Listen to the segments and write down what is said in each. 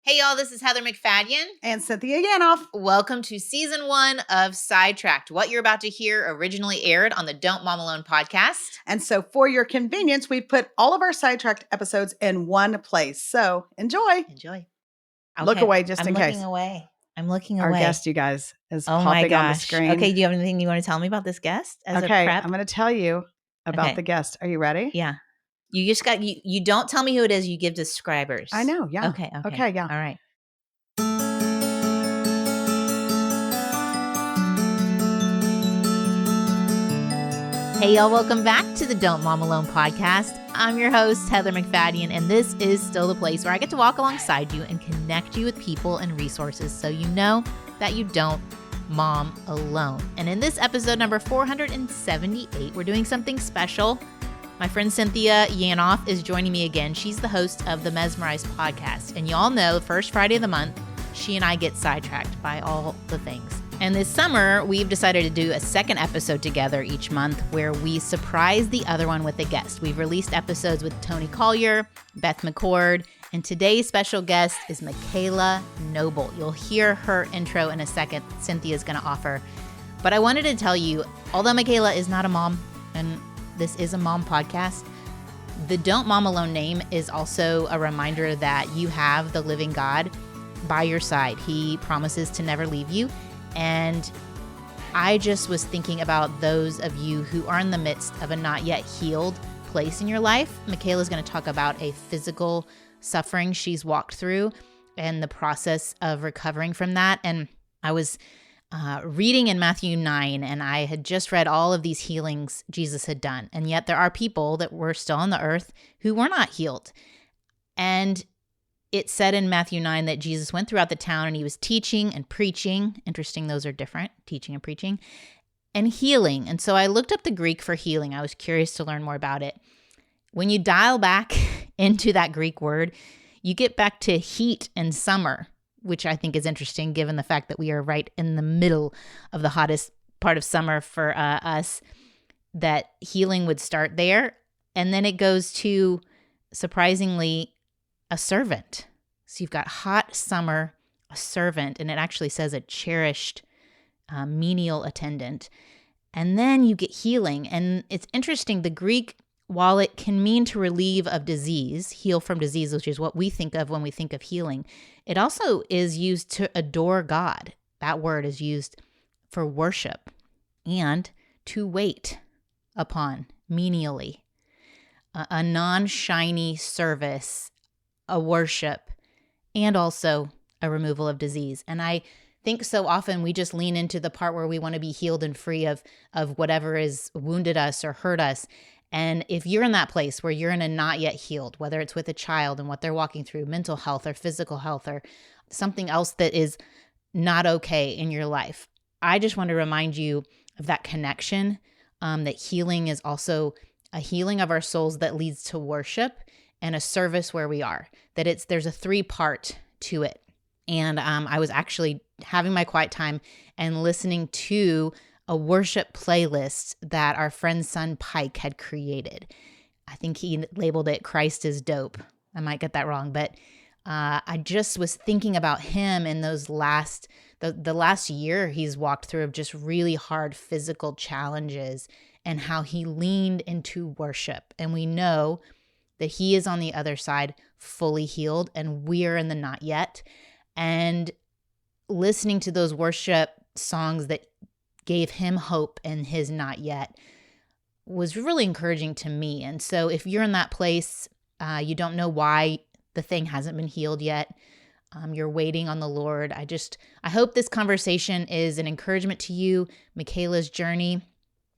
Hey y'all, this is Heather McFadden. And Cynthia Yanoff. Welcome to season 1 of Sidetracked. What you're about to hear originally aired on the Don't Mom Alone podcast. And so for your convenience, we put all of our Sidetracked episodes in one place. So enjoy. Enjoy. Look away just in case. I'm looking away. Our guest, you guys, is Oh my popping on the gosh. screen. Okay, do you have anything you want to tell me about this guest as a prep? I'm going to tell you about Okay. the guest. Are you ready? Yeah. You just got, you don't tell me who it is, you give describers. I know, yeah. Okay, yeah. All right. Hey y'all, welcome back to the Don't Mom Alone podcast. I'm your host, Heather McFadden, and this is still the place where I get to walk alongside you and connect you with people and resources so you know that you don't mom alone. And in this episode number 478, we're doing something special. My friend Cynthia Yanoff is joining me again. She's the host of the Mesmerized podcast. And y'all know the first Friday of the month, she and I get sidetracked by all the things. And this summer, we've decided to do a second episode together each month where we surprise the other one with a guest. We've released episodes with Tony Collier, Beth McCord, and today's special guest is Makayla Noble. You'll hear her intro in a second. Cynthia's going to offer. But I wanted to tell you, although Makayla is not a mom, and this is a mom podcast, the Don't Mom Alone name is also a reminder that you have the living God by your side. He promises to never leave you. And I just was thinking about those of you who are in the midst of a not yet healed place in your life. Makayla's going to talk about a physical suffering she's walked through and the process of recovering from that. And I was reading in Matthew 9, and I had just read all of these healings Jesus had done. And yet there are people that were still on the earth who were not healed. And it said in Matthew 9 that Jesus went throughout the town and he was teaching and preaching. Interesting, those are different, teaching and preaching, and healing. And so I looked up the Greek for healing. I was curious to learn more about it. When you dial back into that Greek word, you get back to heat and summer, which I think is interesting given the fact that we are right in the middle of the hottest part of summer for us, that healing would start there. And then it goes to, surprisingly, a servant. So you've got hot summer, a servant, and it actually says a cherished menial attendant. And then you get healing. And it's interesting, the Greek, while it can mean to relieve of disease, heal from disease, which is what we think of when we think of healing, it also is used to adore God. That word is used for worship and to wait upon menially, a non-shiny service, a worship, and also a removal of disease. And I think so often we just lean into the part where we want to be healed and free of whatever has wounded us or hurt us. And if you're in that place where you're in a not yet healed, whether it's with a child and what they're walking through, mental health or physical health or something else that is not okay in your life, I just want to remind you of that connection, that healing is also a healing of our souls that leads to worship and a service where we are, that there's a 3-part to it. And I was actually having my quiet time and listening to a worship playlist that our friend's son Pike had created. I think he labeled it Christ is Dope. I might get that wrong, but I just was thinking about him in those the last year he's walked through of just really hard physical challenges and how he leaned into worship. And we know that he is on the other side fully healed and we're in the not yet. And listening to those worship songs that gave him hope in his not yet was really encouraging to me. And so if you're in that place, you don't know why the thing hasn't been healed yet, you're waiting on the Lord. I hope this conversation is an encouragement to you, Makayla's journey,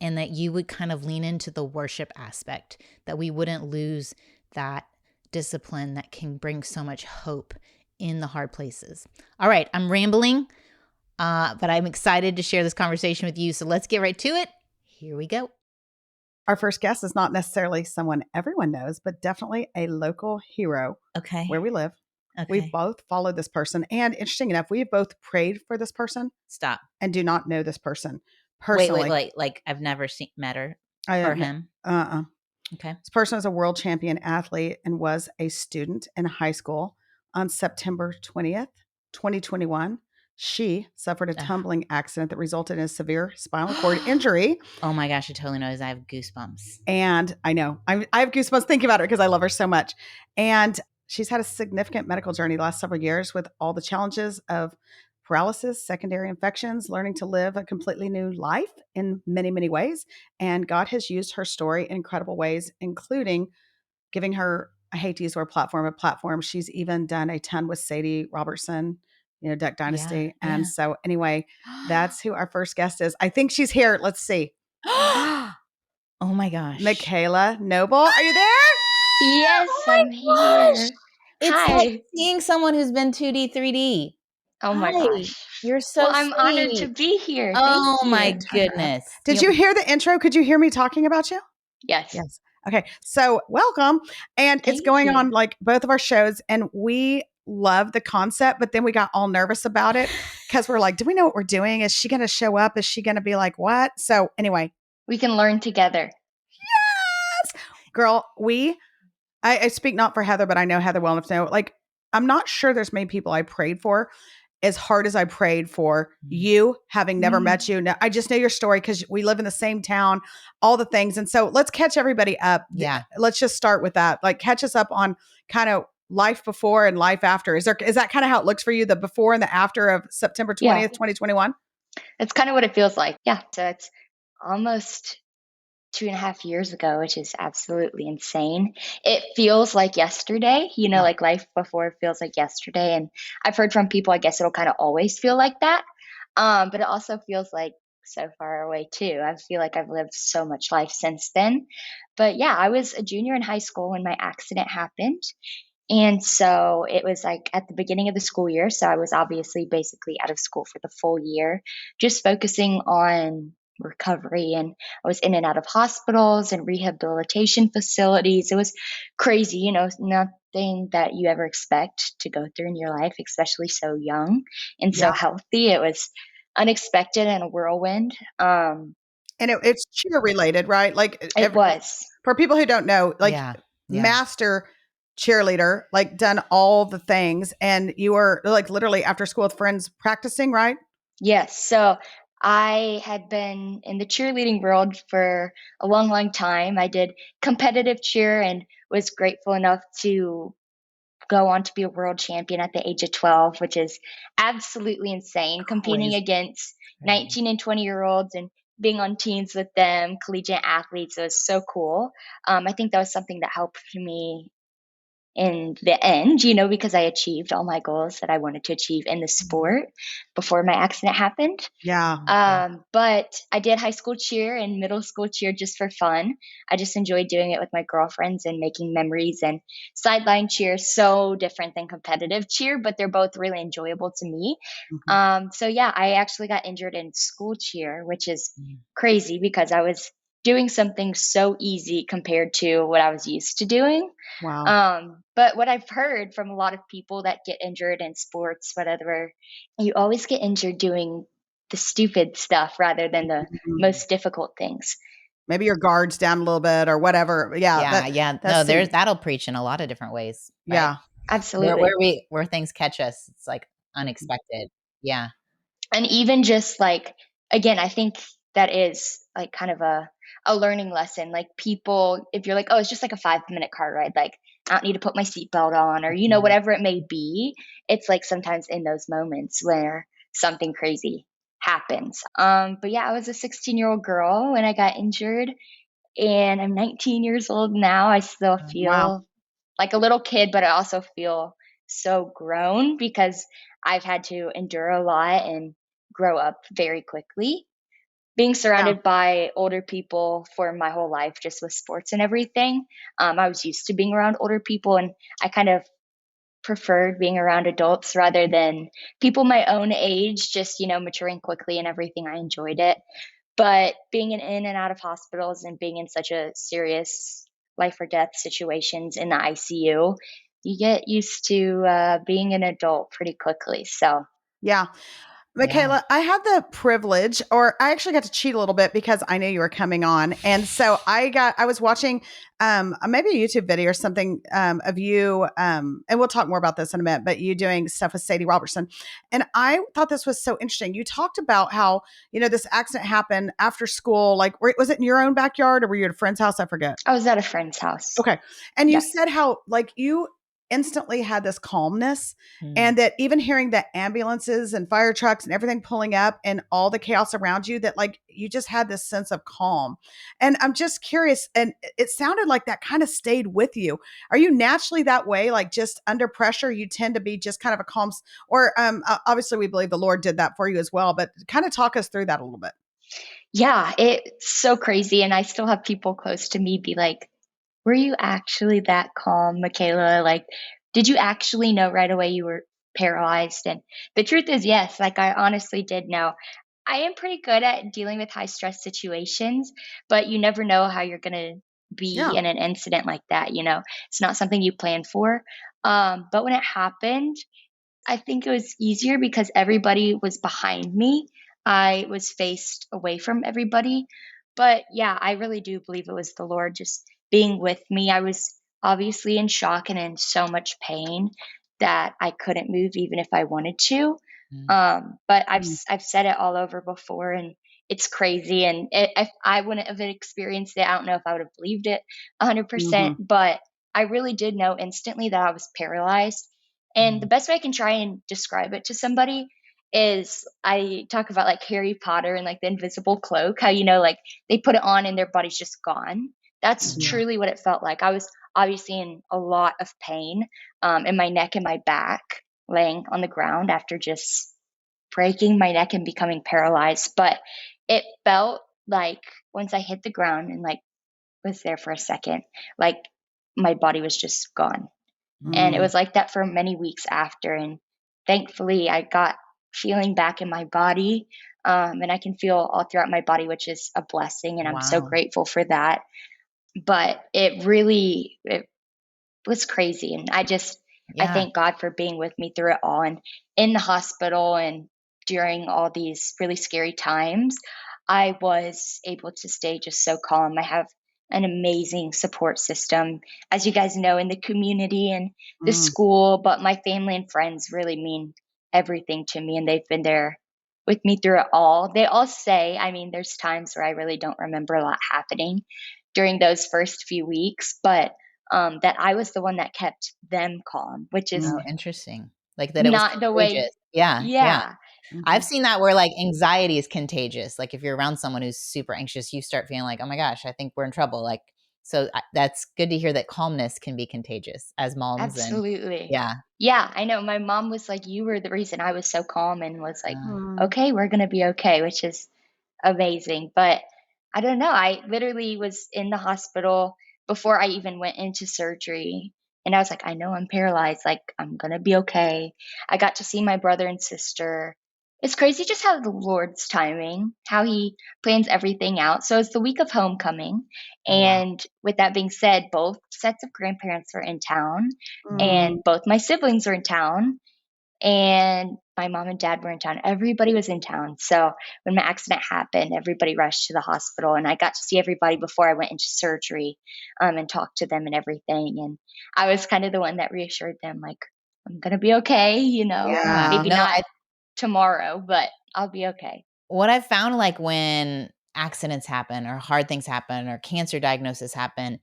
and that you would kind of lean into the worship aspect, that we wouldn't lose that discipline that can bring so much hope in the hard places. All right, I'm rambling, but I'm excited to share this conversation with you. So let's get right to it. Here we go. Our first guest is not necessarily someone everyone knows, but definitely a local hero. Okay. Where we live. Okay. We both followed this person. And interesting enough, we have both prayed for this person. Stop. And do not know this person personally. Wait. Like I've never met her or him. Okay. This person is a world champion athlete and was a student in high school. on September 20th, 2021, she suffered a tumbling accident that resulted in a severe spinal cord injury. Oh my gosh, I totally know this. I have goosebumps. And I know I have goosebumps thinking about it because I love her so much. And she's had a significant medical journey the last several years with all the challenges of paralysis, secondary infections, learning to live a completely new life in many, many ways. And God has used her story in incredible ways, including giving her, I hate to use the word platform, a platform. She's even done a ton with Sadie Robertson, Duck Dynasty. Yeah. And so anyway, that's who our first guest is. I think she's here. Let's see. Oh my gosh. Makayla Noble, are you there? Yes, Oh I'm gosh. here. It's Hi. like seeing someone who's been 2D, 3D. Oh my gosh. You're so Well, I'm honored to sweet. be here. Oh Thank my you. goodness. Did you hear the intro? Could you hear me talking about you? Yes. Yes. Okay. So welcome. And it's Thank going you. on like both of our shows. And we love the concept, but then we got all nervous about it because we're like, do we know what we're doing? Is she going to show up? Is she going to be like, what? So anyway. We can learn together. Yes. Girl, I speak not for Heather, but I know Heather well enough to know, like, I'm not sure there's many people I prayed for as hard as I prayed for you, having never met you. Now, I just know your story because we live in the same town, all the things. And so let's catch everybody up. Yeah. Let's just start with that. Like, catch us up on kind of life before and life after. Is that kind of how it looks for you, the before and the after of September 20th, 2021? That's kind of what it feels like. Yeah. So it's almost 2.5 years ago, which is absolutely insane. It feels like yesterday, like life before feels like yesterday. And I've heard from people, I guess it'll kind of always feel like that. But it also feels like so far away too. I feel like I've lived so much life since then. But yeah, I was a junior in high school when my accident happened. And so it was like at the beginning of the school year. So I was obviously basically out of school for the full year, just focusing on recovery. And I was in and out of hospitals and rehabilitation facilities. It was crazy, nothing that you ever expect to go through in your life, especially so young and so healthy. It was unexpected and a whirlwind. And it's cheer related, right? Like It was. For people who don't know, like master cheerleader, like done all the things, and you were like literally after school with friends practicing, right? Yes. So I had been in the cheerleading world for a long, long time. I did competitive cheer and was grateful enough to go on to be a world champion at the age of 12, which is absolutely insane. Competing against 19 and 20-year-olds and being on teams with them, collegiate athletes. It was so cool. I think that was something that helped me in the end, because I achieved all my goals that I wanted to achieve in the sport before my accident happened. But I did high school cheer and middle school cheer just for fun. I just enjoyed doing it with my girlfriends and making memories. And sideline cheer, so different than competitive cheer, but they're both really enjoyable to me. So yeah, I actually got injured in school cheer, which is crazy because I was doing something so easy compared to what I was used to doing. Wow. But what I've heard from a lot of people that get injured in sports, whatever, you always get injured doing the stupid stuff rather than the most difficult things. Maybe your guard's down a little bit or whatever. Yeah. No, that'll preach in a lot of different ways. Right? Yeah, absolutely. Where things catch us, it's like unexpected. Yeah. And even just like, again, I think that is like kind of a learning lesson. Like people, if you're like, oh, it's just like a 5-minute car ride, like I don't need to put my seatbelt on or, whatever it may be. It's like sometimes in those moments where something crazy happens. But yeah, I was a 16-year-old girl when I got injured and I'm 19 years old now. I still feel like a little kid, but I also feel so grown because I've had to endure a lot and grow up very quickly. Being surrounded by older people for my whole life, just with sports and everything, I was used to being around older people, and I kind of preferred being around adults rather than people my own age, just, maturing quickly and everything. I enjoyed it. But being in and out of hospitals and being in such a serious life or death situations in the ICU, you get used to being an adult pretty quickly. So, yeah. Makayla, I had the privilege, or I actually got to cheat a little bit because I knew you were coming on. And so I was watching maybe a YouTube video or something of you, and we'll talk more about this in a minute, but you doing stuff with Sadie Robertson. And I thought this was so interesting. You talked about how, this accident happened after school. Like, was it in your own backyard or were you at a friend's house? I forget. I was at a friend's house. Okay. And you Yes. said how, like, you instantly had this calmness and that even hearing the ambulances and fire trucks and everything pulling up and all the chaos around you, that like you just had this sense of calm. And I'm just curious, and it sounded like that kind of stayed with you. Are you naturally that way? Like just under pressure, you tend to be just kind of a calm, or obviously we believe the Lord did that for you as well, but kind of talk us through that a little bit. Yeah, it's so crazy. And I still have people close to me be like, were you actually that calm, Makayla? Like, did you actually know right away you were paralyzed? And the truth is, yes, like I honestly did know. I am pretty good at dealing with high stress situations, but you never know how you're going to be Yeah. in an incident like that. It's not something you plan for. But when it happened, I think it was easier because everybody was behind me. I was faced away from everybody. But yeah, I really do believe it was the Lord just being with me. I was obviously in shock and in so much pain that I couldn't move even if I wanted to. But I've said it all over before, and it's crazy. And if I wouldn't have experienced it, I don't know if I would have believed it 100%. But I really did know instantly that I was paralyzed. And the best way I can try and describe it to somebody is I talk about like Harry Potter and like the invisible cloak, how, like they put it on and their body's just gone. That's truly what it felt like. I was obviously in a lot of pain in my neck and my back, laying on the ground after just breaking my neck and becoming paralyzed. But it felt like once I hit the ground and like was there for a second, like my body was just gone. And it was like that for many weeks after. And thankfully, I got feeling back in my body. And I can feel all throughout my body, which is a blessing. And I'm so grateful for that. But it was crazy. And I thank God for being with me through it all. And in the hospital and during all these really scary times, I was able to stay just so calm. I have an amazing support system, as you guys know, in the community and the school, but my family and friends really mean everything to me, and they've been there with me through it all. They all say, I mean, there's times where I really don't remember a lot happening during those first few weeks, but that I was the one that kept them calm, which is Interesting. Like that it was not the contagious. way. Yeah. Yeah, I've seen that where like anxiety is contagious. Like if you're around someone who's super anxious, you start feeling like, oh my gosh, I think we're in trouble. Like, so that's good to hear that calmness can be contagious as moms. And absolutely. yeah. Yeah, I know. My mom was like, you were the reason I was so calm, and was like, Uh, okay, we're going to be okay, which is amazing. But I don't know. I literally was in the hospital before I even went into surgery. And I was like, I know I'm paralyzed. Like, I'm going to be okay. I got to see my brother and sister. It's crazy just how the Lord's timing, how he plans everything out. So it's the week of homecoming. Oh, wow. And with that being said, both sets of grandparents were in town and both my siblings were in town and my mom and dad were in town. Everybody was in town. So when my accident happened, everybody rushed to the hospital, and I got to see everybody before I went into surgery, and talk to them and everything. And I was kind of the one that reassured them, like, I'm going to be okay, Yeah. maybe No, not tomorrow, but I'll be okay. what I've found, like when accidents happen or hard things happen or cancer diagnosis happen,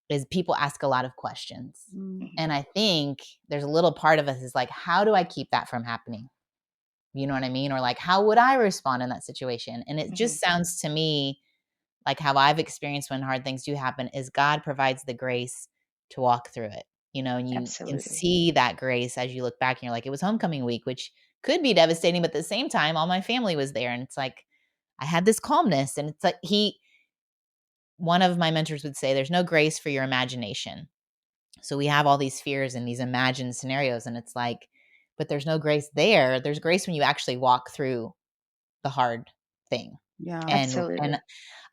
is people ask a lot of questions. And I think there's a little part of us is like, how do I keep that from happening? You know what I mean? Or like, how would I respond in that situation? And it just sounds to me like how I've experienced when hard things do happen is God provides the grace to walk through it, and you can Absolutely. see that grace as you look back and you're like, it was homecoming week, which could be devastating, but at the same time, all my family was there. And it's like, I had this calmness. And it's like one of my mentors would say, there's no grace for your imagination. So we have all these fears and these imagined scenarios. And it's like, but there's no grace there. There's grace when you actually walk through the hard thing. Yeah. And Absolutely.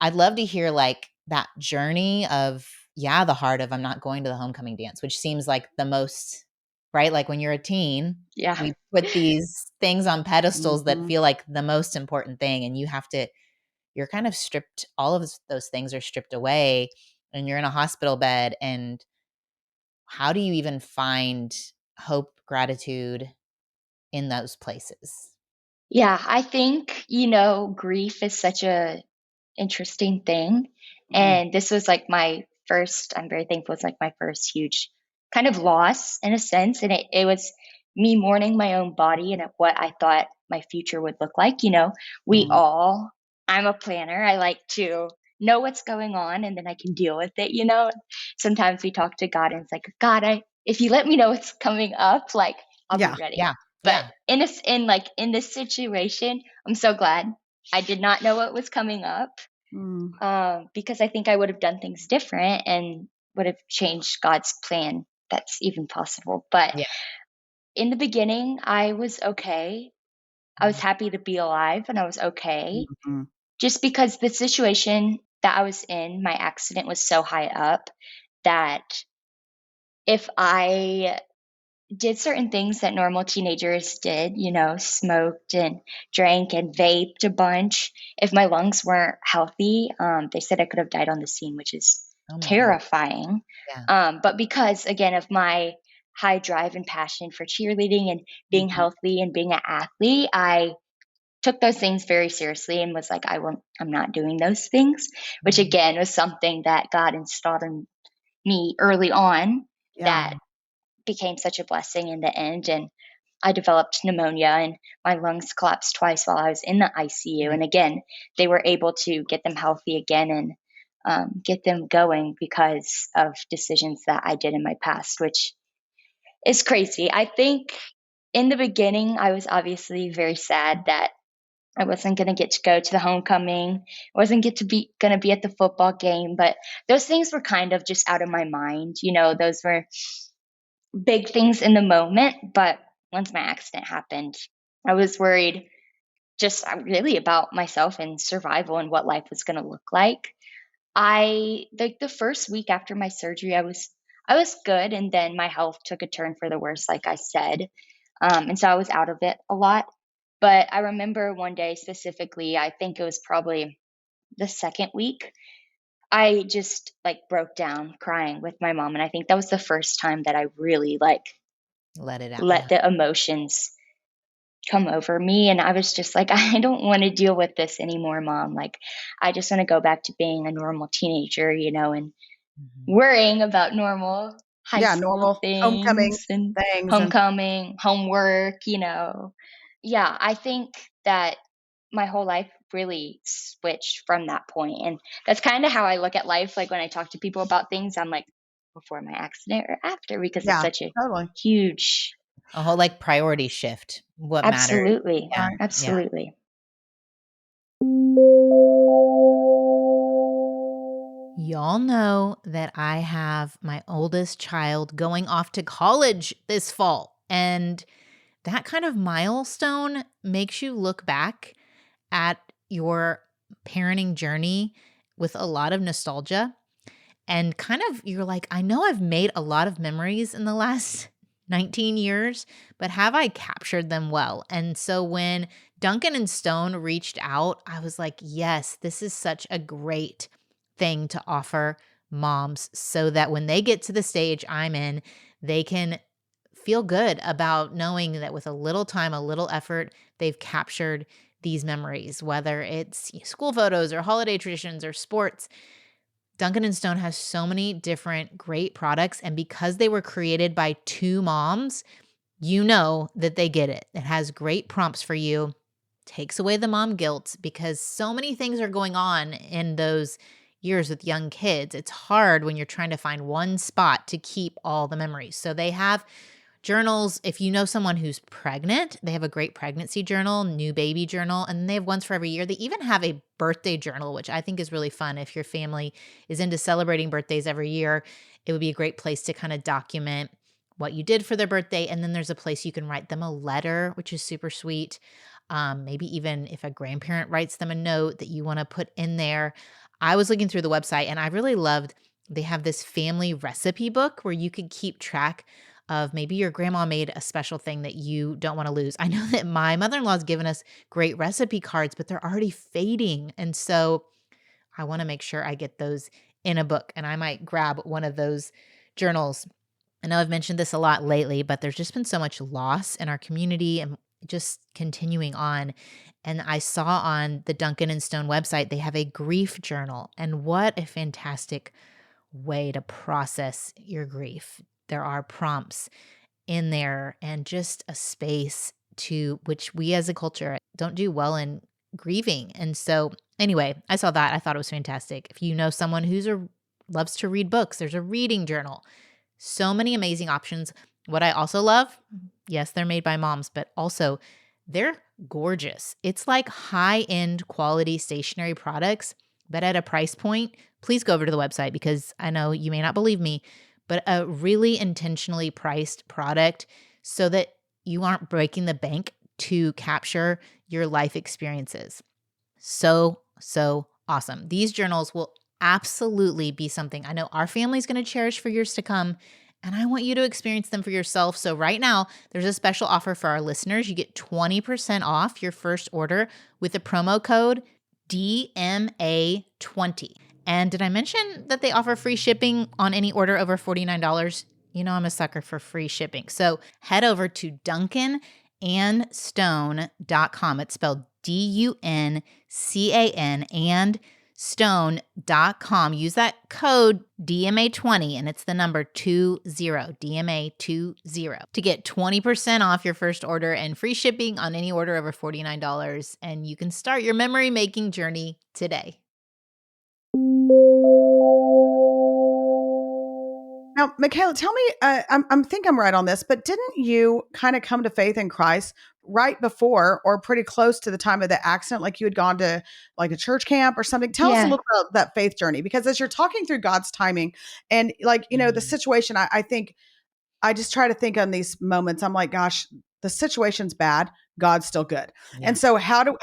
I'd love to hear like that journey of, the heart of I'm not going to the homecoming dance, which seems like the most right? Like when you're a teen, Yeah. we put these things on pedestals that Mhm. feel like the most important thing. And you're kind of stripped, all of those things are stripped away, and you're in a hospital bed. And how do you even find hope, gratitude in those places? Yeah, I think, grief is such a interesting thing. Mm. And this was like my first, I'm very thankful it's like my first huge kind of loss in a sense. And it was me mourning my own body and what I thought my future would look like. We Mm. all, I'm a planner. I like to know what's going on and then I can deal with it. Sometimes we talk to God and it's like, God, if you let me know what's coming up, like I'll be Yeah. ready. Yeah. But Yeah. in this situation, I'm so glad I did not know what was coming up, Mm. because I think I would have done things different and would have changed God's plan. That's even possible. But Yeah. in the beginning, I was okay. I was happy to be alive and I was okay. Mhm. Just because the situation that I was in, my accident was so high up that if I did certain things that normal teenagers did, smoked and drank and vaped a bunch. If my lungs weren't healthy, they said I could have died on the scene, which is Oh my God. terrifying. Yeah. But because, again, of my high drive and passion for cheerleading and being Mhm. healthy and being an athlete, I took those things very seriously and was like, I'm not doing those things, which Mhm. again was something that God installed in me early on Yeah. that became such a blessing in the end. And I developed pneumonia and my lungs collapsed twice while I was in the ICU. Right. And again, they were able to get them healthy again and get them going because of decisions that I did in my past, which is crazy. I think in the beginning, I was obviously very sad that I wasn't going to get to go to the homecoming. I wasn't going to be at the football game, but those things were kind of just out of my mind. Those were big things in the moment, but once my accident happened, I was worried just really about myself and survival and what life was going to look like. I like the first week after my surgery, I was good, and then my health took a turn for the worse, like I said, and so I was out of it a lot. But I remember one day specifically, I think it was probably the second week, I just like broke down crying with my mom, and I think that was the first time that I really like Let it out. let Yeah. the emotions come over me. And I was just like, I don't want to deal with this anymore, mom. Like, I just want to go back to being a normal teenager, and Mhm. worrying about normal high Yeah. school Normal homecoming things and things and homecoming, homework. Yeah, I think that my whole life really switched from that point. And that's kind of how I look at life. Like when I talk to people about things, I'm like, before my accident or after, because it's yeah, such a totally. huge. A whole like priority shift. What matters. Absolutely. Yeah. Right. Yeah. Absolutely. Y'all know that I have my oldest child going off to college this fall. And that kind of milestone makes you look back at your parenting journey with a lot of nostalgia. And kind of, you're like, I know I've made a lot of memories in the last 19 years, but have I captured them well? And so when Duncan and Stone reached out, I was like, yes, this is such a great thing to offer moms so that when they get to the stage I'm in, they can feel good about knowing that with a little time, a little effort, they've captured these memories, whether it's school photos or holiday traditions or sports. Duncan and Stone has so many different great products, and because they were created by two moms, you know that they get it. It has great prompts for you, takes away the mom guilt because so many things are going on in those years with young kids. It's hard when you're trying to find one spot to keep all the memories. So they have journals. If you know someone who's pregnant, they have a great pregnancy journal, new baby journal, and they have ones for every year. They even have a birthday journal, which I think is really fun. If your family is into celebrating birthdays every year, it would be a great place to kind of document what you did for their birthday. And then there's a place you can write them a letter, which is super sweet. Maybe even if a grandparent writes them a note that you want to put in there. I was looking through the website and I really loved, they have this family recipe book where you could keep track of maybe your grandma made a special thing that you don't want to lose. I know that my mother-in-law has given us great recipe cards, but they're already fading. And so I want to make sure I get those in a book, and I might grab one of those journals. I know I've mentioned this a lot lately, but there's just been so much loss in our community and just continuing on. And I saw on the Duncan and Stone website, they have a grief journal. And what a fantastic way to process your grief. There are prompts in there and just a space to which we as a culture don't do well in grieving. And so anyway, I saw that. I thought it was fantastic. If you know someone loves to read books, there's a reading journal. So many amazing options. What I also love, yes, they're made by moms, but also they're gorgeous. It's like high-end quality stationery products, but at a price point. Please go over to the website because I know you may not believe me, but a really intentionally priced product so that you aren't breaking the bank to capture your life experiences. So awesome. These journals will absolutely be something I know our family's going to cherish for years to come, and I want you to experience them for yourself. So right now, there's a special offer for our listeners. You get 20% off your first order with the promo code DMA20. And did I mention that they offer free shipping on any order over $49? You know I'm a sucker for free shipping. So head over to duncanandstone.com. It's spelled DUNCAN and stone.com. Use that code DMA20 and it's the number 20, DMA20 to get 20% off your first order and free shipping on any order over $49. And you can start your memory making journey today. Now, Makayla, tell me, I'm think I'm right on this, but didn't you kind of come to faith in Christ right before or pretty close to the time of the accident? Like you had gone to like a church camp or something. Tell us a Yeah. little about that faith journey, because as you're talking through God's timing and like, the situation, I think I just try to think on these moments. I'm like, gosh, the situation's bad. God's still good. Yeah. And so how do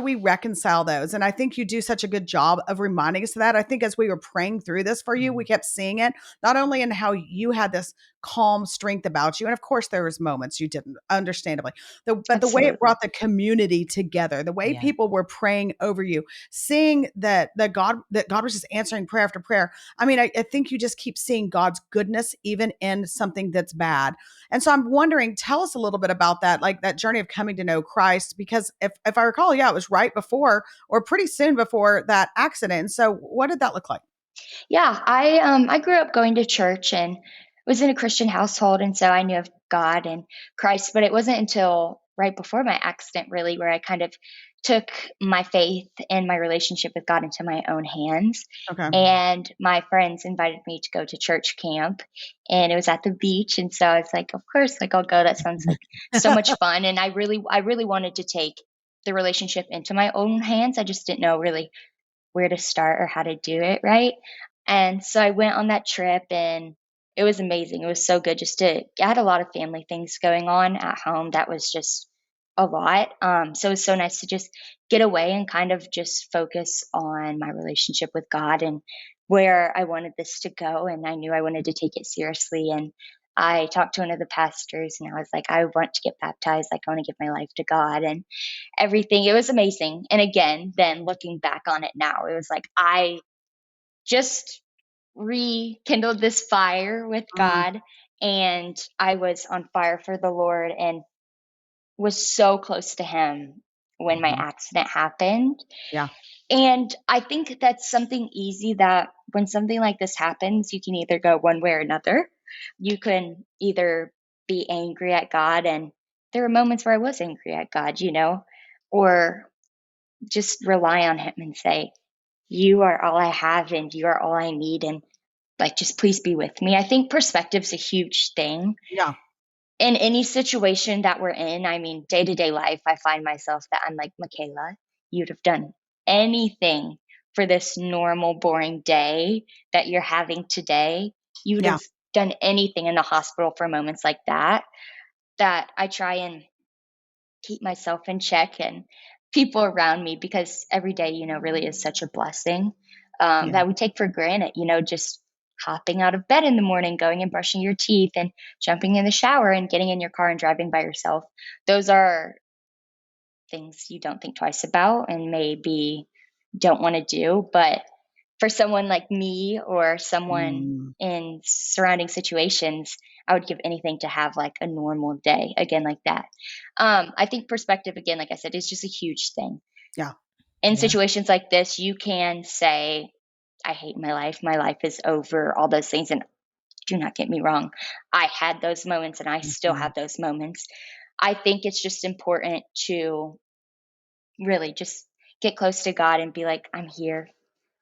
we reconcile those? And I think you do such a good job of reminding us of that. I think as we were praying through this for you, we kept seeing it, not only in how you had this calm strength about you. And of course there was moments you didn't, understandably, but the way Absolutely. it brought the community together, the way Yeah. people were praying over you, seeing that God was just answering prayer after prayer. I mean, I think you just keep seeing God's goodness even in something that's bad. And so I'm wondering, tell us a little bit about that, like that journey of coming to know Christ, because if I recall, yeah, it was right before or pretty soon before that accident. So what did that look like? Yeah, I grew up going to church and was in a Christian household, and so I knew of God and Christ. But it wasn't until right before my accident, really, where I kind of took my faith and my relationship with God into my own hands. Okay. And my friends invited me to go to church camp, and it was at the beach. And so I was like, of course, like I'll go. That sounds like so much fun. And I really wanted to take the relationship into my own hands. I just didn't know really where to start or how to do it right. And so I went on that trip and it was amazing. It was so good I had a lot of family things going on at home. That was just a lot. So it was so nice to just get away and kind of just focus on my relationship with God and where I wanted this to go. And I knew I wanted to take it seriously. And I talked to one of the pastors and I was like, I want to get baptized. Like, I want to give my life to God and everything. It was amazing. And again, then looking back on it now, it was like, I just rekindled this fire with God, and I was on fire for the Lord and was so close to Him when my accident happened. Yeah. And I think that's something easy that when something like this happens, you can either go one way or another. You can either be angry at God, and there were moments where I was angry at God, or just rely on Him and say, you are all I have and you are all I need. And like, just please be with me. I think perspective's a huge thing. Yeah. In any situation that we're in, I mean, day to day life, I find myself that I'm like, Makayla, you'd have done anything for this normal, boring day that you're having today. You would Yeah. have done anything in the hospital for moments like that I try and keep myself in check and people around me, because every day, really is such a blessing Yeah. that we take for granted, just hopping out of bed in the morning, going and brushing your teeth and jumping in the shower and getting in your car and driving by yourself. Those are things you don't think twice about and maybe don't want to do. But for someone like me or someone in surrounding situations, I would give anything to have like a normal day again like that. I think perspective, again, like I said, is just a huge thing. Yeah. In situations like this, you can say, I hate my life. My life is over, all those things. And do not get me wrong. I had those moments and I still have those moments. I think it's just important to really just get close to God and be like, I'm here.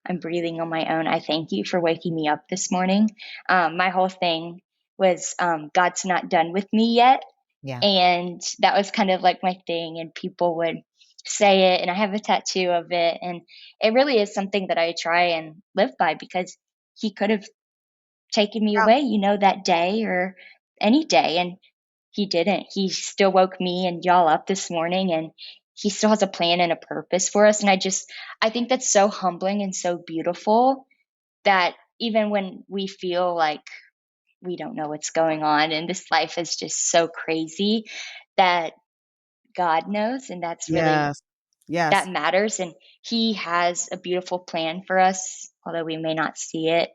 I'm breathing on my own. I thank you for waking me up this morning. My whole thing was God's not done with me yet. Yeah. And that was kind of like my thing. And people would say it, and I have a tattoo of it. And it really is something that I try and live by, because he could have taken me away, that day or any day. And he didn't. He still woke me and y'all up this morning, and he still has a plan and a purpose for us. And I think that's so humbling and so beautiful, that even when we feel like we don't know what's going on and this life is just so crazy, that God knows. And that's really, that matters. And he has a beautiful plan for us, although we may not see it.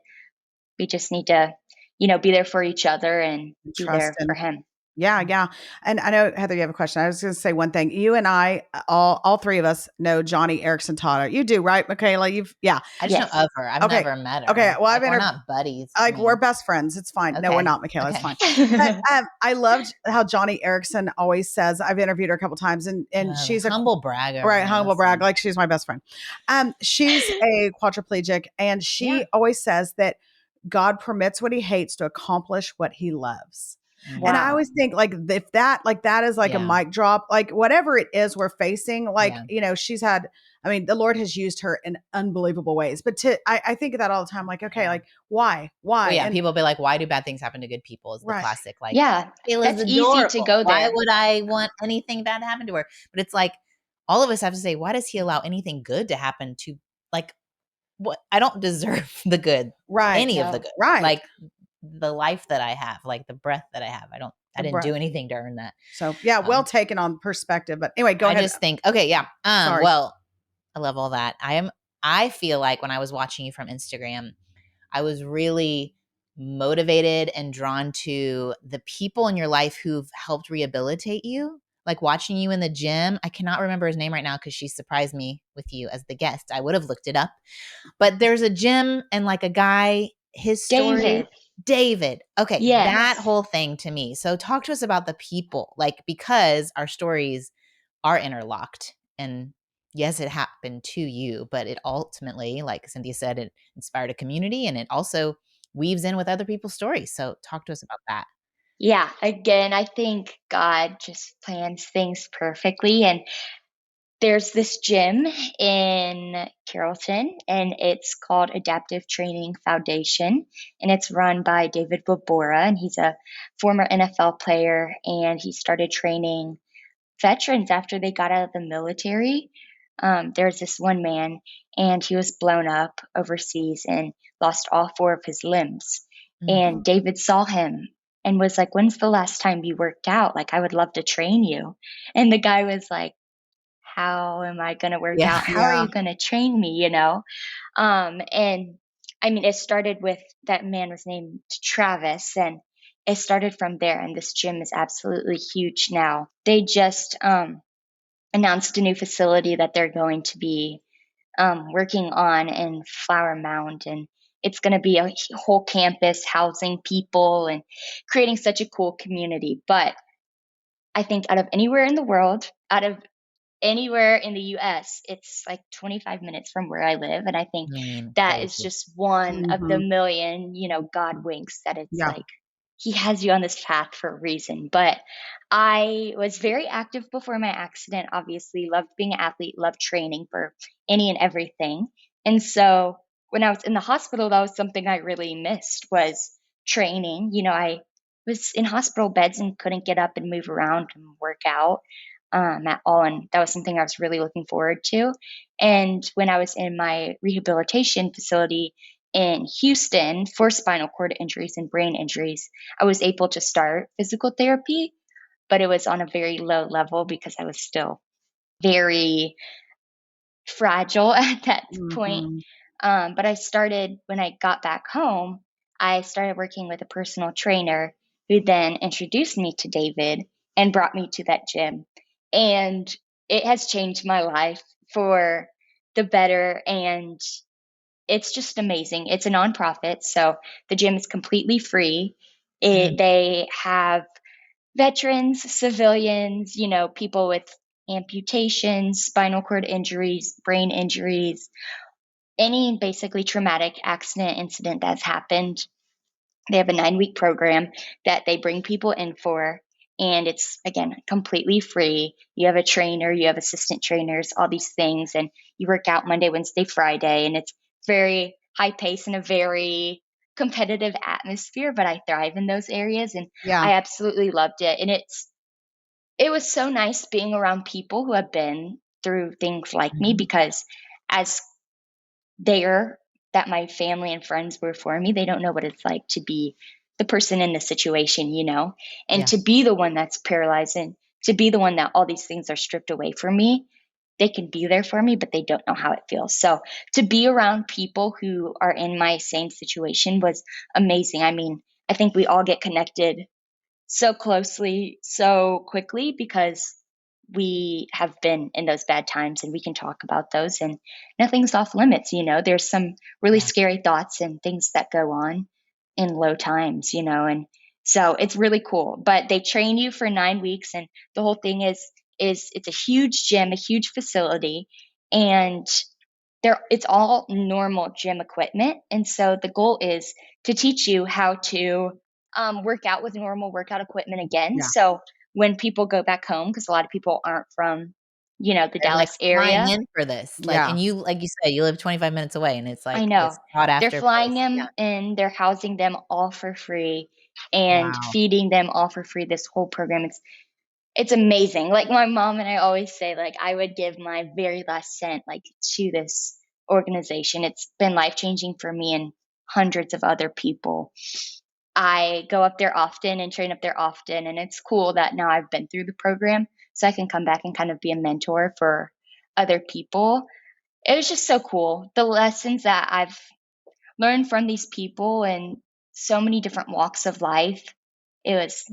We just need to, be there for each other and be there for him. Yeah. And I know, Heather, you have a question. I was going to say one thing. You and I, all three of us know Johnny Erickson Totter. You do, right, Makayla? I just know of her. I've never met her. Okay. Well, we're not buddies. We're best friends. It's fine. Okay. No, we're not, Makayla. Okay. It's fine. But I loved how Johnny Erickson always says, I've interviewed her a couple times, and she's a humble bragger. Right. Humble brag. Like, she's my best friend. She's a quadriplegic, and she always says that God permits what he hates to accomplish what he loves. Wow. And I always think, like, if that is like a mic drop, like whatever it is we're facing, like, she's had, the Lord has used her in unbelievable ways, but I think of that all the time. Like, okay, like why? Well, and people be like, why do bad things happen to good people? Is the classic. Like, that's easy to go there. Why would I want anything bad to happen to her? But it's like, all of us have to say, why does he allow anything good to happen to, like, what? I don't deserve the good, any of the good, like the life that I have, like the breath that I have. I didn't do anything to earn that. So well taken on perspective, but anyway, go ahead. I just think, well, I love all that. I feel like when I was watching you from Instagram, I was really motivated and drawn to the people in your life who've helped rehabilitate you. Like watching you in the gym. I cannot remember his name right now because she surprised me with you as the guest. I would have looked it up. But there's a gym and like a guy, his story. David. Okay. Yes. That whole thing to me. So talk to us about the people, like, because our stories are interlocked, and yes, it happened to you, but it ultimately, like Cynthia said, it inspired a community, and it also weaves in with other people's stories. So talk to us about that. Yeah. Again, I think God just plans things perfectly. And there's this gym in Carrollton, and it's called Adaptive Training Foundation, and it's run by David Babora, and he's a former NFL player, and he started training veterans after they got out of the military. There's this one man, and he was blown up overseas and lost all 4 of his limbs. And David saw him and was like, when's the last time you worked out? Like, I would love to train you. And the guy was like, how am I going to work out? How are you going to train me? And it started with, that man was named Travis, and it started from there. And this gym is absolutely huge now. They just announced a new facility that they're going to be working on in Flower Mound, and it's going to be a whole campus housing people and creating such a cool community. But I think out of anywhere in the world, out of anywhere in the US, it's like 25 minutes from where I live. And I think that is just one of the million, God winks that it's like, he has you on this path for a reason. But I was very active before my accident, obviously, loved being an athlete, loved training for any and everything. And so when I was in the hospital, that was something I really missed, was training. I was in hospital beds and couldn't get up and move around and work out at all. And that was something I was really looking forward to. And when I was in my rehabilitation facility, in Houston for spinal cord injuries and brain injuries, I was able to start physical therapy, but it was on a very low level because I was still very fragile at that point. Mm-hmm. But I started, when I got back home, I started working with a personal trainer who then introduced me to David and brought me to that gym. And it has changed my life for the better. And it's just amazing. It's a nonprofit, so the gym is completely free. They have veterans, civilians, people with amputations, spinal cord injuries, brain injuries, any basically traumatic accident incident that's happened. They have a 9-week program that they bring people in for, and it's, again, completely free. You have a trainer, you have assistant trainers, all these things, and you work out Monday, Wednesday, Friday, and it's very high pace and a very competitive atmosphere, but I thrive in those areas, and Yeah. I absolutely loved it. And it was so nice being around people who have been through things like me, because as there that my family and friends were for me, they don't know what it's like to be the person in the situation, and to be the one that's paralyzed, and to be the one that all these things are stripped away from me. They can be there for me, but they don't know how it feels. So to be around people who are in my same situation was amazing. I mean, I think we all get connected so closely, so quickly, because we have been in those bad times and we can talk about those, and nothing's off limits. There's some really scary thoughts and things that go on in low times, and so it's really cool. But they train you for 9 weeks, and the whole thing is it's a huge gym, a huge facility, and it's all normal gym equipment. And so the goal is to teach you how to work out with normal workout equipment again. Yeah. So when people go back home, because a lot of people aren't from, the They're Dallas flying area. in for this. Yeah. And you, like you said, you live 25 minutes away, and it's I like know. this sought They're after flying place. them and they're housing them all for free and Wow. feeding them all for free. This whole program, it's amazing. Like my mom and I always say, like, I would give my very last cent, like, to this organization. It's been life-changing for me and hundreds of other people. I go up there often and train up there often, and it's cool that now I've been through the program, so I can come back and kind of be a mentor for other people. It was just so cool. The lessons that I've learned from these people and so many different walks of life. It was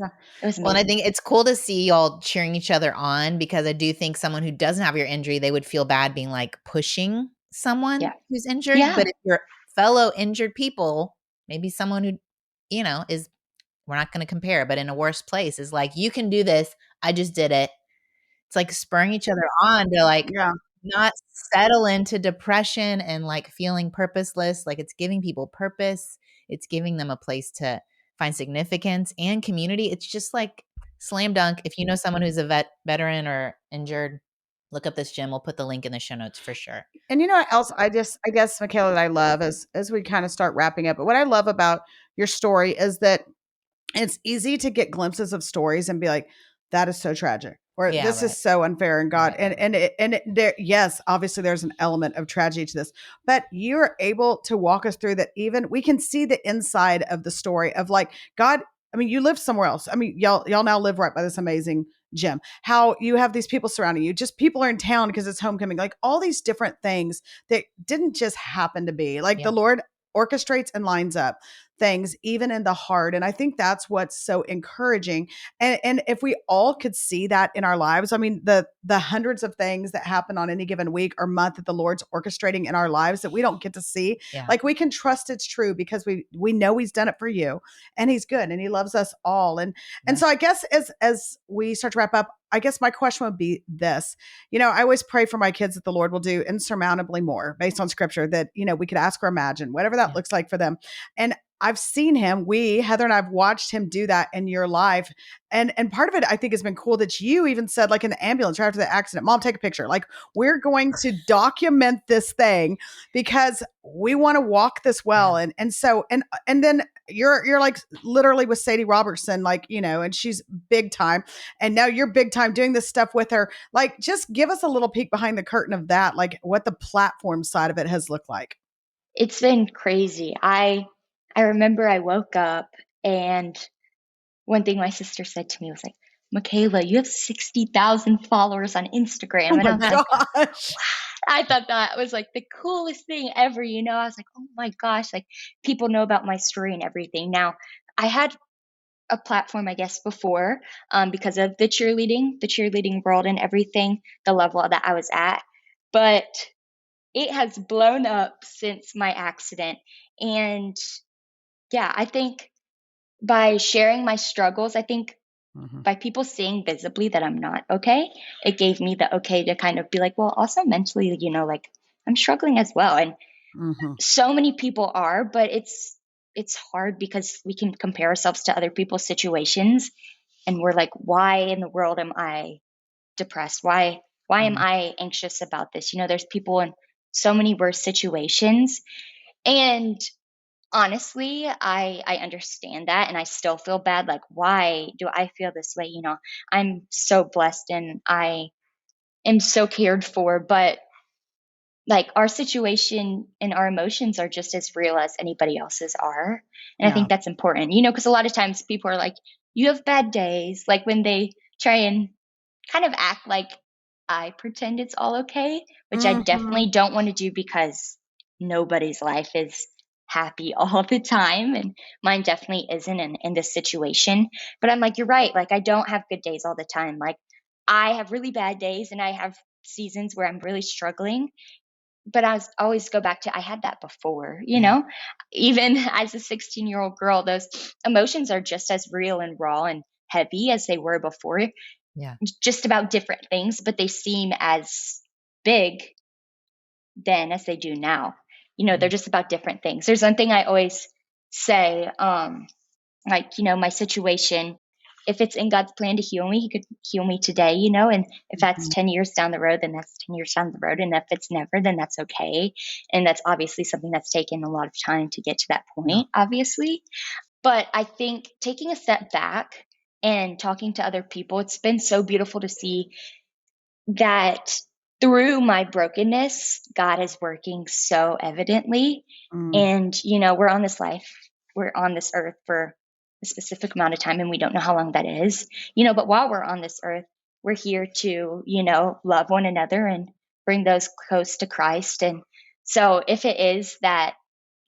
amazing. Well, and I think it's cool to see y'all cheering each other on, because I do think someone who doesn't have your injury, they would feel bad being like pushing someone who's injured. Yeah. But if you're fellow injured people, maybe someone who, is, we're not going to compare, but in a worse place, is like, you can do this. I just did it. It's like spurring each other on to like Yeah. not settle into depression and like feeling purposeless. Like, it's giving people purpose. It's giving them a place to find significance and community. It's just like slam dunk. If you know someone who's a veteran or injured, look up this gym. We'll put the link in the show notes for sure. And you know what else I guess, Makayla, that I love as we kind of start wrapping up, but what I love about your story is that it's easy to get glimpses of stories and be like, that is so tragic, or this is so unfair in God. There, yes, obviously there's an element of tragedy to this, but you're able to walk us through that. Even we can see the inside of the story of like, God, I mean, you live somewhere else. I mean, y'all now live right by this amazing gym. How you have these people surrounding you, just people are in town because it's homecoming, like all these different things that didn't just happen to be. Like the Lord orchestrates and lines up things even in the hard. And I think that's what's so encouraging. And if we all could see that in our lives, I mean, the hundreds of things that happen on any given week or month that the Lord's orchestrating in our lives that we don't get to see, like we can trust it's true because we know he's done it for you, and he's good and he loves us all. And so I guess as we start to wrap up, I guess my question would be this. I always pray for my kids that the Lord will do insurmountably more based on scripture that, we could ask or imagine, whatever that looks like for them. And I've seen him, Heather and I've watched him do that in your life. And part of it, I think, has been cool that you even said, like in the ambulance right after the accident, Mom, take a picture. Like, we're going to document this thing because we want to walk this well. And so, and then you're like literally with Sadie Robertson, like, and she's big time. And now you're big time doing this stuff with her. Like, just give us a little peek behind the curtain of that, like what the platform side of it has looked like. It's been crazy. I remember I woke up and one thing my sister said to me was like, Makayla, you have 60,000 followers on Instagram. Oh And my I was like, gosh. I thought that was like the coolest thing ever, I was like, oh my gosh, like people know about my story and everything. Now, I had a platform, I guess, before because of the cheerleading world and everything, the level that I was at. But it has blown up since my accident. And yeah, I think by sharing my struggles, I think by people seeing visibly that I'm not okay, it gave me the okay to kind of be like, well, also mentally, like I'm struggling as well. And so many people are, but it's hard because we can compare ourselves to other people's situations and we're like, why in the world am I depressed? Why am I anxious about this? There's people in so many worse situations. And honestly, I understand that and I still feel bad. Like, why do I feel this way? I'm so blessed and I am so cared for, but like our situation and our emotions are just as real as anybody else's are. And I think that's important, because a lot of times people are like, you have bad days. Like when they try and kind of act like I pretend it's all okay, which I definitely don't want to do because nobody's life is happy all the time. And mine definitely isn't in this situation. But I'm like, you're right. Like I don't have good days all the time. Like I have really bad days and I have seasons where I'm really struggling. But I always go back to, I had that before, even as a 16-year-old girl, those emotions are just as real and raw and heavy as they were before. Yeah. Just about different things, but they seem as big then as they do now. They're just about different things. There's one thing I always say, my situation, if it's in God's plan to heal me, he could heal me today, and if that's 10 years down the road, then that's 10 years down the road. And if it's never, then that's okay. And that's obviously something that's taken a lot of time to get to that point, obviously. But I think taking a step back and talking to other people, it's been so beautiful to see that through my brokenness, God is working so evidently. And, we're on this earth for a specific amount of time and we don't know how long that is, but while we're on this earth, we're here to, love one another and bring those close to Christ. And so if it is that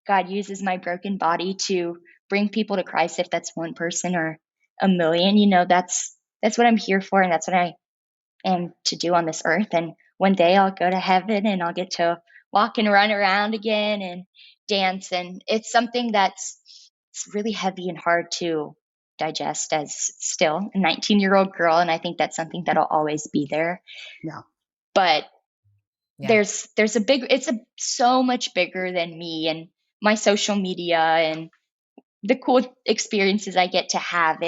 God uses my broken body to bring people to Christ, if that's one person or a million, that's what I'm here for. And that's what I am to do on this earth. And one day I'll go to heaven and I'll get to walk and run around again and dance. And it's something it's really heavy and hard to digest as still a 19-year-old girl. And I think that's something that'll always be there. Yeah. But there's it's so much bigger than me and my social media and the cool experiences I get to have.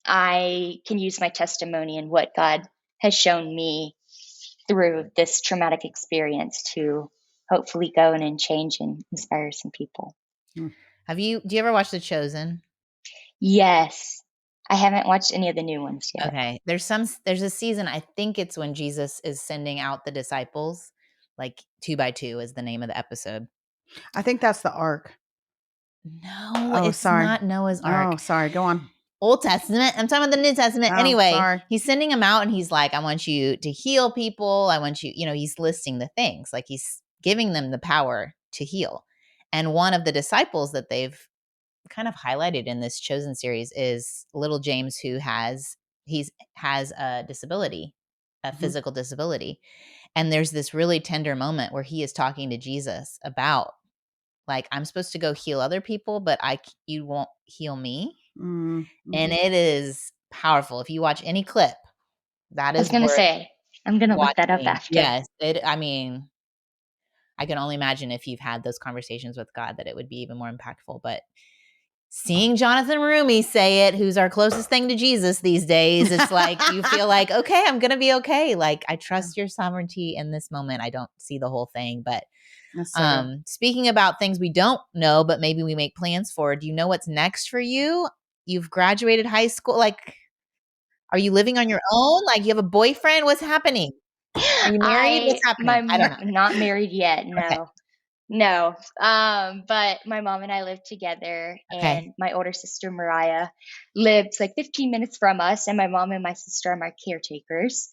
I can use my testimony and what God has shown me through this traumatic experience to hopefully go in and change and inspire some people. Do you ever watch The Chosen? Yes. I haven't watched any of the new ones yet. Okay. There's a season, I think it's when Jesus is sending out the disciples, like 2 by 2 is the name of the episode. I think that's the Ark. No, it's not Noah's Ark. Oh, sorry. Go on. Old Testament. I'm talking about the New Testament. Oh, anyway, sorry. He's sending them out and he's like, I want you to heal people. I want you, he's listing the things, like he's giving them the power to heal. And one of the disciples that they've kind of highlighted in this Chosen series is little James, who has a disability, a physical disability. And there's this really tender moment where he is talking to Jesus about, like, I'm supposed to go heal other people, but you won't heal me. And it is powerful. If you watch any clip, that is. I was going to say, I'm going to look that up after. Yes. I can only imagine if you've had those conversations with God that it would be even more impactful. But seeing Jonathan Rumi say it, who's our closest thing to Jesus these days, it's like you feel like, okay, I'm going to be okay. Like, I trust your sovereignty in this moment. I don't see the whole thing. But speaking about things we don't know, but maybe we make plans for, do you know what's next for you? You've graduated high school. Like, are you living on your own? Like, you have a boyfriend? What's happening? Are you married? What's happening? I don't know. I'm not married yet. No. Okay. No. But my mom and I lived together, Okay. and my older sister Mariah lives like 15 minutes from us, and my mom and my sister are my caretakers.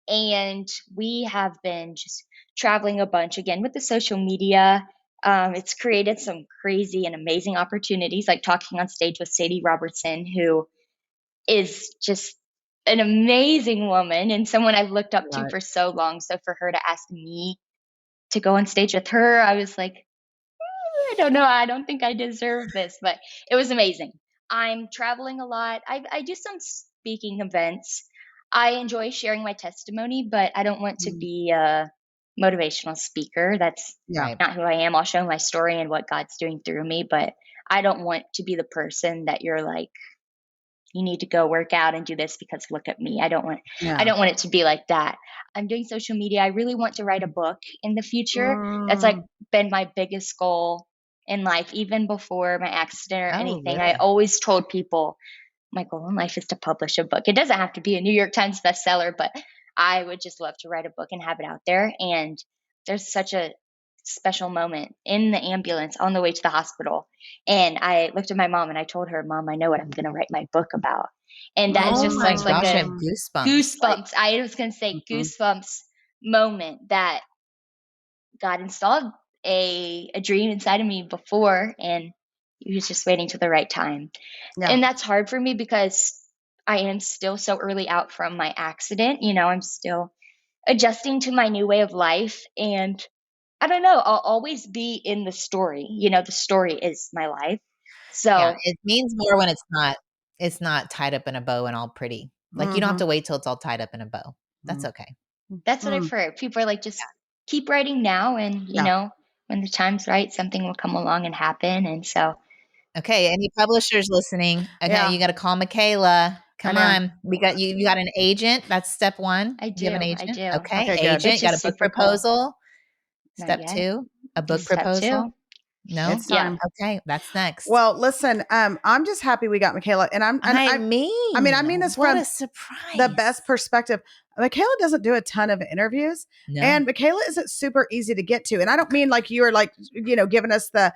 And we have been just traveling a bunch again with the social media. It's created some crazy and amazing opportunities, like talking on stage with Sadie Robertson, who is just an amazing woman and someone I've looked up to Right. for so long. So for her to ask me to go on stage with her, I was like, I don't know. I don't think I deserve this, but it was amazing. I'm traveling a lot. I do some speaking events. I enjoy sharing my testimony, but I don't want to Mm. be a motivational speaker. That's Yeah. Right. not who I am. I'll show my story and what God's doing through me, but I don't want to be the person that you're like, you need to go work out and do this because look at me. I don't want it to be like that. I'm doing social media. I really want to write a book in the future. That's like Mm. been my biggest goal in life, even before my accident or Oh, anything. I really? always told people my goal in life is to publish a book. It doesn't have to be a New York Times bestseller, but I would just love to write a book and have it out there. And there's such a special moment in the ambulance on the way to the hospital. And I looked at my mom and I told her, Mom, I know what I'm going to write my book about. And that is Oh just my such like gosh, I have a goosebumps. Like, goosebumps. I was going to say Mhm. goosebumps moment that God installed a dream inside of me before, and he was just waiting to the right time. Yeah. And that's hard for me because I am still so early out from my accident. You know, I'm still adjusting to my new way of life. And I don't know, I'll always be in the story. You know, the story is my life. yeah, So, it means more when it's not tied up in a bow and all pretty. Like you don't have Mhm. to wait till it's all tied up in a bow. That's Mm. okay. that's what I've Mm. heard. People are like, just keep writing now. And, you Yeah. know, when the time's right, something will come along and happen. And so, Okay, any publishers listening? Okay, Yeah. you got to call Makayla. Come know. on, we got you. You got an agent. That's step one. I You have an do. I agent. do. Okay, Okay, good. agent. Which Got is a book super cool. proposal. Not Step yet. two, a This book is step proposal. 2. No. It's Yeah. time. Okay, that's next. Well, listen, I'm just happy we got Makayla, and I mean this what from a surprise. the best perspective. Makayla doesn't do a ton of interviews, No. and Makayla isn't super easy to get to. And I don't mean like you are like giving us the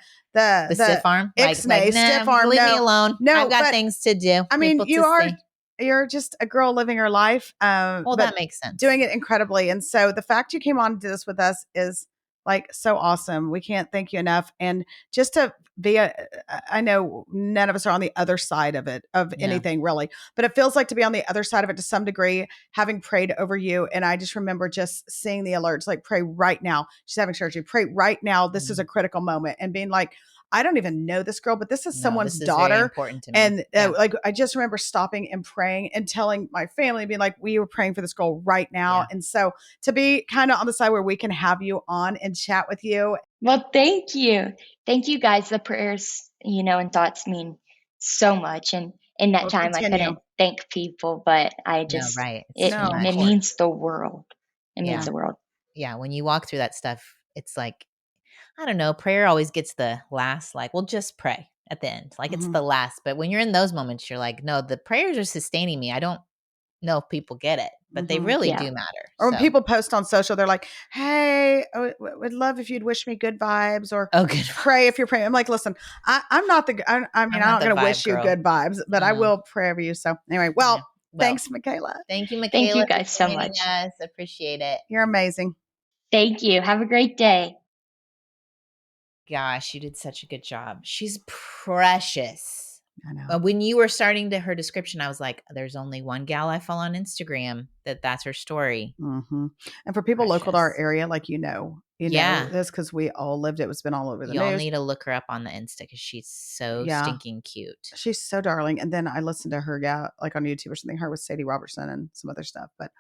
stiff arm, like ixnay, stiff nah, arm. leave me No, alone. no, I've got but things to do. I mean, people to see. you're just a girl living her life. Well, but that makes sense. doing it incredibly. And so the fact you came on and did this with us is like so awesome. We can't thank you enough. And just to be I know none of us are on the other side of it, of Yeah. anything really, but it feels like to be on the other side of it to some degree, having prayed over you. And I just remember just seeing the alerts, like pray right now. She's having surgery. Pray right now. This is a critical moment. And being like, I don't even know this girl, but this is No, someone's this is very daughter. important to me. And Yeah. like, I just remember stopping and praying and telling my family, being like, we were praying for this girl right now. Yeah. And so to be kind of on the side where we can have you on and chat with you. Well, thank you. Thank you guys. The prayers, you know, and thoughts mean so much. And in that We'll time, I continue. couldn't thank people, but I No, just, right. it, No, of it course. means the world. It means Yeah. the world. Yeah. When you walk through that stuff, it's like, I don't know, prayer always gets the last, like, well, just pray at the end. Like it's Mhm. the last. But when you're in those moments, you're like, no, the prayers are sustaining me. I don't know if people get it, but they Mhm. really Yeah. do matter. Or when So, people post on social, they're like, hey, I would love if you'd wish me good vibes or oh, good. pray if you're praying. I'm like, listen, I'm not the, I mean, I'm not not the going to vibe wish you girl. good vibes, but I No. will pray over you. So anyway, well, Yeah. Well, thanks, Makayla. thank you, Makayla. Thank you for guys so joining much. us. Appreciate it. You're amazing. Thank you. Have a great day. Gosh, you did such a good job. She's precious. I know. But when you were starting to her description, I was like, there's only one gal I follow on Instagram that's her story. Mm-hmm. And for people local to our Precious. area, like, you know Yeah. this because we all lived it. It's been all over the Y'all news. need to look her up on the Insta because she's so Yeah. stinking cute. She's so darling. And then I listened to her, like on YouTube or something, her with Sadie Robertson and some other stuff. But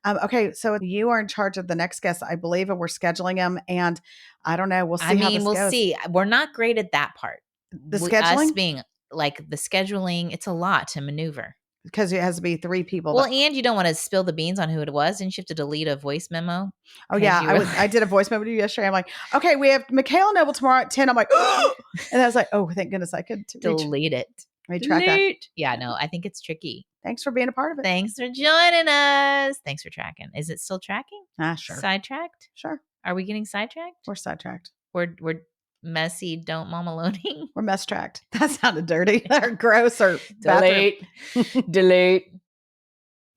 okay, so you are in charge of the next guest, I believe, and we're scheduling them. And I don't know. We'll see how this we'll goes. see. We're not great at that part. The Us scheduling? being like the scheduling, it's a lot to maneuver. Because it has to be 3 people. Well, and you don't want to spill the beans on who it was. Didn't you have to delete a voice memo? Oh yeah, I did a voice memo to you yesterday. I'm like, okay, we have Makayla Noble tomorrow at 10. I'm like, and I was like, oh, thank goodness I could delete it. Retract that. Yeah, no, I think it's tricky. Thanks for being a part of it. Thanks for joining us. Thanks for tracking. Is it still tracking? Sure. Sidetracked? Sure. Are we getting sidetracked? We're sidetracked. We're messy, don't mom aloneing. We're mess tracked. That sounded dirty or gross or Delete. Delete.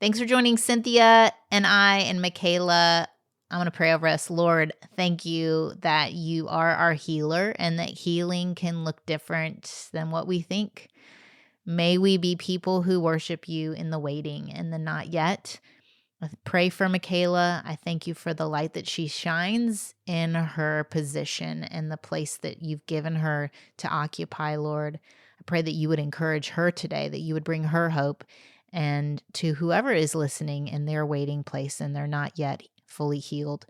Thanks for joining Cynthia and I and Makayla. I want to pray over us. Lord, thank you that you are our healer and that healing can look different than what we think. May we be people who worship you in the waiting and the not yet. I pray for Makayla. I thank you for the light that she shines in her position and the place that you've given her to occupy, Lord. I pray that you would encourage her today, that you would bring her hope, and to whoever is listening in their waiting place and they're not yet fully healed,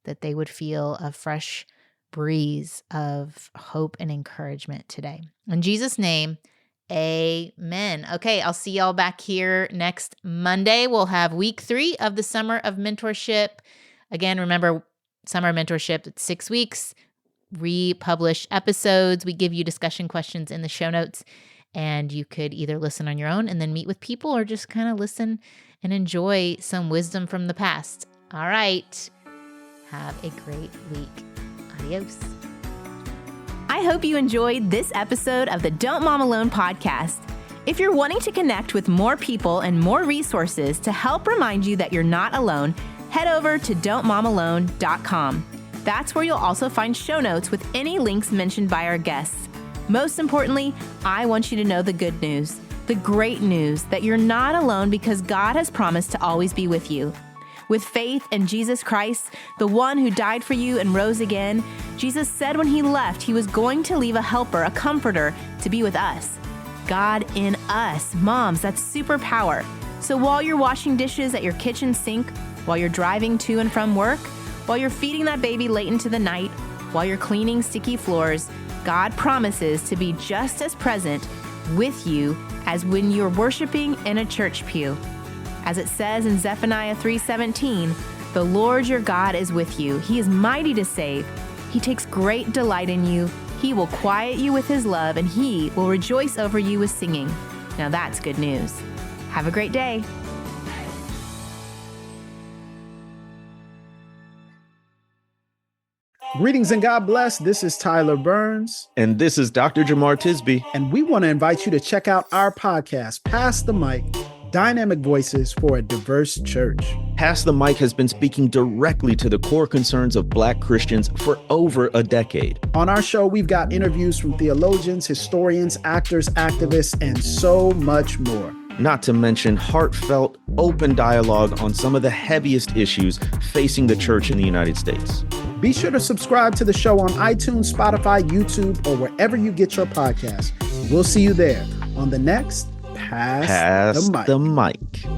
that they would feel a fresh breeze of hope and encouragement today. In Jesus' name, amen. Okay, I'll see y'all back here next Monday. We'll have week 3 of the Summer of Mentorship. Again, remember, Summer of Mentorship, it's 6 weeks, republished episodes. We give you discussion questions in the show notes, and you could either listen on your own and then meet with people or just kind of listen and enjoy some wisdom from the past. All right, have a great week. Adios. I hope you enjoyed this episode of the Don't Mom Alone podcast. If you're wanting to connect with more people and more resources to help remind you that you're not alone, head over to don'tmomalone.com. That's where you'll also find show notes with any links mentioned by our guests. Most importantly, I want you to know the good news, the great news that you're not alone because God has promised to always be with you. With faith in Jesus Christ, the one who died for you and rose again, Jesus said when he left, he was going to leave a helper, a comforter, to be with us. God in us. Moms, that's superpower. So while you're washing dishes at your kitchen sink, while you're driving to and from work, while you're feeding that baby late into the night, while you're cleaning sticky floors, God promises to be just as present with you as when you're worshiping in a church pew. As it says in Zephaniah 3:17, the Lord your God is with you. He is mighty to save. He takes great delight in you. He will quiet you with his love, and he will rejoice over you with singing. Now that's good news. Have a great day. Greetings and God bless. This is Tyler Burns. And this is Dr. Jamar Tisby. And we want to invite you to check out our podcast, Pass the Mic, Dynamic Voices for a Diverse Church. Pass the Mic has been speaking directly to the core concerns of Black Christians for over a decade. On our show, we've got interviews from theologians, historians, actors, activists, and so much more. Not to mention heartfelt, open dialogue on some of the heaviest issues facing the church in the United States. Be sure to subscribe to the show on iTunes, Spotify, YouTube, or wherever you get your podcasts. We'll see you there on the next Pass the Mic.